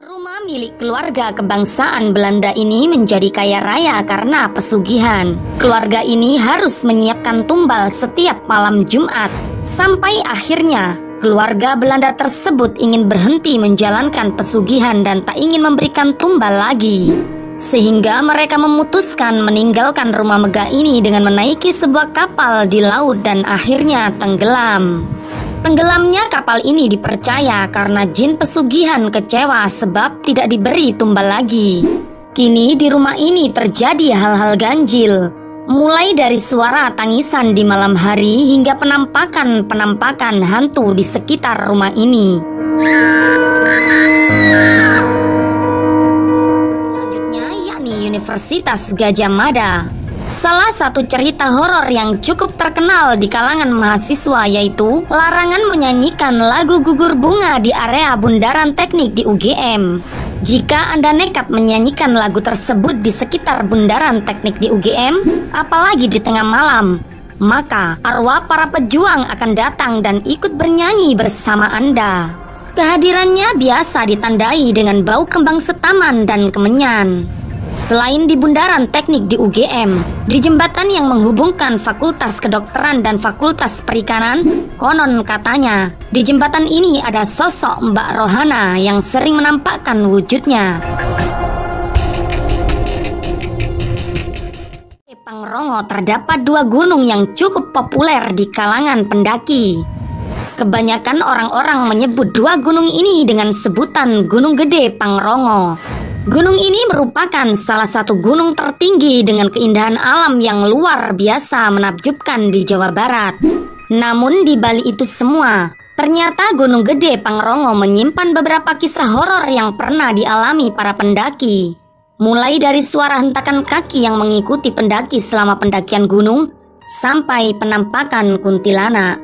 Rumah milik keluarga kebangsaan Belanda ini menjadi kaya raya karena pesugihan. Keluarga ini harus menyiapkan tumbal setiap malam Jumat. Sampai akhirnya, keluarga Belanda tersebut ingin berhenti menjalankan pesugihan dan tak ingin memberikan tumbal lagi. Sehingga mereka memutuskan meninggalkan rumah megah ini dengan menaiki sebuah kapal di laut dan akhirnya tenggelam. Tenggelamnya kapal ini dipercaya karena jin pesugihan kecewa sebab tidak diberi tumbal lagi. Kini di rumah ini terjadi hal-hal ganjil, mulai dari suara tangisan di malam hari hingga penampakan hantu di sekitar rumah ini. Selanjutnya yakni Universitas Gadjah Mada. Salah satu cerita horor yang cukup terkenal di kalangan mahasiswa yaitu larangan menyanyikan lagu Gugur Bunga di area Bundaran Teknik di UGM. Jika Anda nekat menyanyikan lagu tersebut di sekitar Bundaran Teknik di UGM, apalagi di tengah malam, maka arwah para pejuang akan datang dan ikut bernyanyi bersama Anda. Kehadirannya biasa ditandai dengan bau kembang setaman dan kemenyan. Selain di Bundaran Teknik di UGM, di jembatan yang menghubungkan Fakultas Kedokteran dan Fakultas Perikanan, konon katanya, di jembatan ini ada sosok Mbak Rohana yang sering menampakkan wujudnya. Di Pangrongo terdapat dua gunung yang cukup populer di kalangan pendaki. Kebanyakan orang-orang menyebut dua gunung ini dengan sebutan Gunung Gede Pangrongo. Gunung ini merupakan salah satu gunung tertinggi dengan keindahan alam yang luar biasa menakjubkan di Jawa Barat. Namun di balik itu semua, ternyata Gunung Gede Pangrongo menyimpan beberapa kisah horor yang pernah dialami para pendaki. Mulai dari suara hentakan kaki yang mengikuti pendaki selama pendakian gunung, sampai penampakan kuntilanak.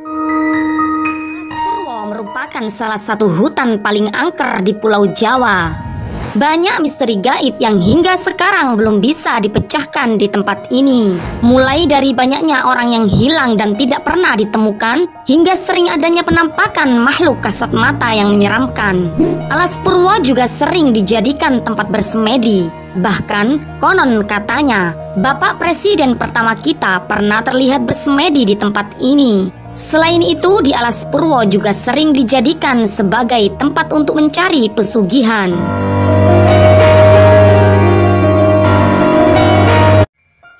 Purwo merupakan salah satu hutan paling angker di Pulau Jawa. Banyak misteri gaib yang hingga sekarang belum bisa dipecahkan di tempat ini. Mulai dari banyaknya orang yang hilang dan tidak pernah ditemukan, hingga sering adanya penampakan makhluk kasat mata yang menyeramkan. Alas Purwo juga sering dijadikan tempat bersemedi. Bahkan, konon katanya, Bapak Presiden pertama kita pernah terlihat bersemedi di tempat ini. Selain itu, di Alas Purwo juga sering dijadikan sebagai tempat untuk mencari pesugihan.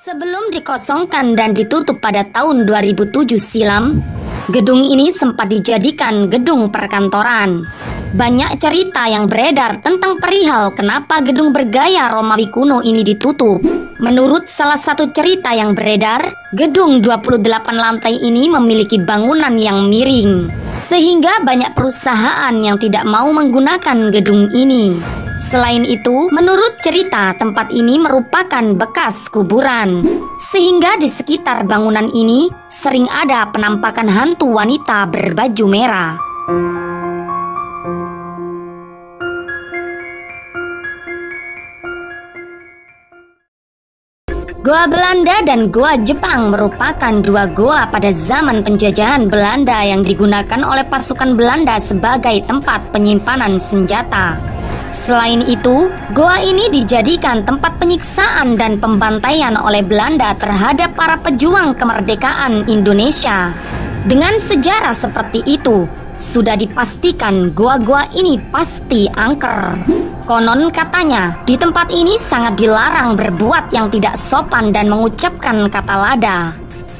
Sebelum dikosongkan dan ditutup pada tahun 2007 silam, gedung ini sempat dijadikan gedung perkantoran. Banyak cerita yang beredar tentang perihal kenapa gedung bergaya Romawi kuno ini ditutup. Menurut salah satu cerita yang beredar, gedung 28 lantai ini memiliki bangunan yang miring, sehingga banyak perusahaan yang tidak mau menggunakan gedung ini. Selain itu, menurut cerita tempat ini merupakan bekas kuburan, sehingga di sekitar bangunan ini sering ada penampakan hantu wanita berbaju merah. Goa Belanda dan Goa Jepang merupakan dua goa pada zaman penjajahan Belanda yang digunakan oleh pasukan Belanda sebagai tempat penyimpanan senjata. Selain itu, goa ini dijadikan tempat penyiksaan dan pembantaian oleh Belanda terhadap para pejuang kemerdekaan Indonesia. Dengan sejarah seperti itu, sudah dipastikan goa-goa ini pasti angker. Konon katanya, di tempat ini sangat dilarang berbuat yang tidak sopan dan mengucapkan kata lada.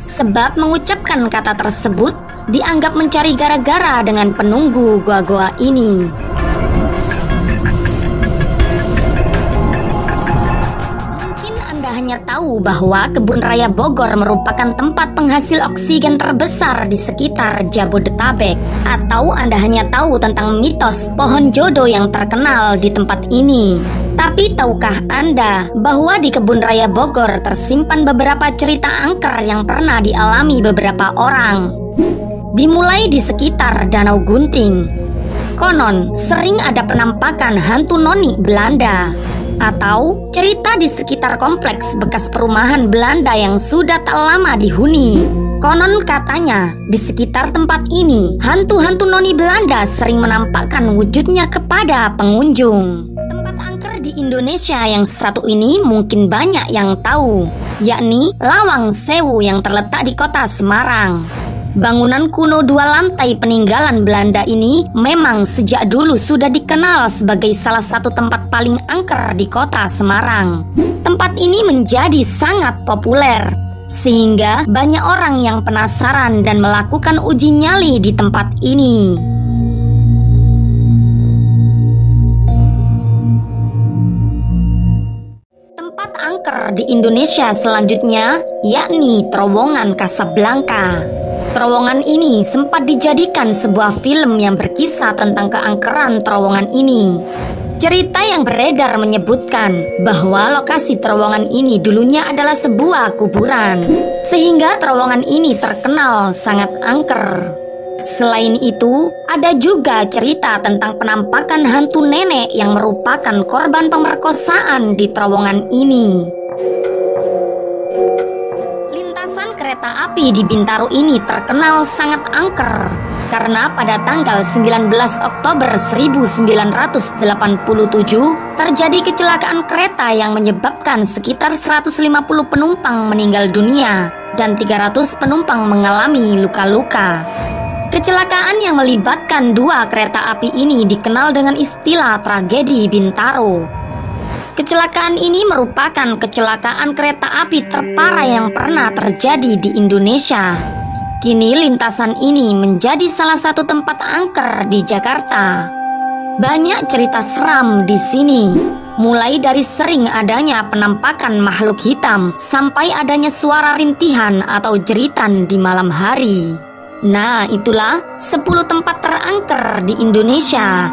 Sebab mengucapkan kata tersebut dianggap mencari gara-gara dengan penunggu goa-goa ini. Hanya tahu bahwa Kebun Raya Bogor merupakan tempat penghasil oksigen terbesar di sekitar Jabodetabek. Atau Anda hanya tahu tentang mitos pohon jodoh yang terkenal di tempat ini. Tapi tahukah Anda bahwa di Kebun Raya Bogor tersimpan beberapa cerita angker yang pernah dialami beberapa orang? Dimulai di sekitar Danau Gunting. Konon sering ada penampakan hantu noni Belanda. Atau cerita di sekitar kompleks bekas perumahan Belanda yang sudah tak lama dihuni. Konon katanya, di sekitar tempat ini, hantu-hantu noni Belanda sering menampakkan wujudnya kepada pengunjung. Tempat angker di Indonesia yang satu ini mungkin banyak yang tahu, yakni Lawang Sewu yang terletak di kota Semarang. Bangunan kuno 2 lantai peninggalan Belanda ini memang sejak dulu sudah dikenal sebagai salah satu tempat paling angker di kota Semarang. Tempat ini menjadi sangat populer, sehingga banyak orang yang penasaran dan melakukan uji nyali di tempat ini. Tempat angker di Indonesia selanjutnya yakni Terowongan Kasablanka. Terowongan ini sempat dijadikan sebuah film yang berkisah tentang keangkeran terowongan ini. Cerita yang beredar menyebutkan bahwa lokasi terowongan ini dulunya adalah sebuah kuburan, sehingga terowongan ini terkenal sangat angker. Selain itu, ada juga cerita tentang penampakan hantu nenek yang merupakan korban pemerkosaan di terowongan ini. Lintasan kereta api di Bintaro ini terkenal sangat angker karena pada tanggal 19 Oktober 1987 terjadi kecelakaan kereta yang menyebabkan sekitar 150 penumpang meninggal dunia dan 300 penumpang mengalami luka-luka. Kecelakaan yang melibatkan 2 kereta api ini dikenal dengan istilah tragedi Bintaro. Kecelakaan ini merupakan kecelakaan kereta api terparah yang pernah terjadi di Indonesia. Kini lintasan ini menjadi salah satu tempat angker di Jakarta. Banyak cerita seram di sini, mulai dari sering adanya penampakan makhluk hitam sampai adanya suara rintihan atau jeritan di malam hari. Nah, itulah 10 tempat terangker di Indonesia.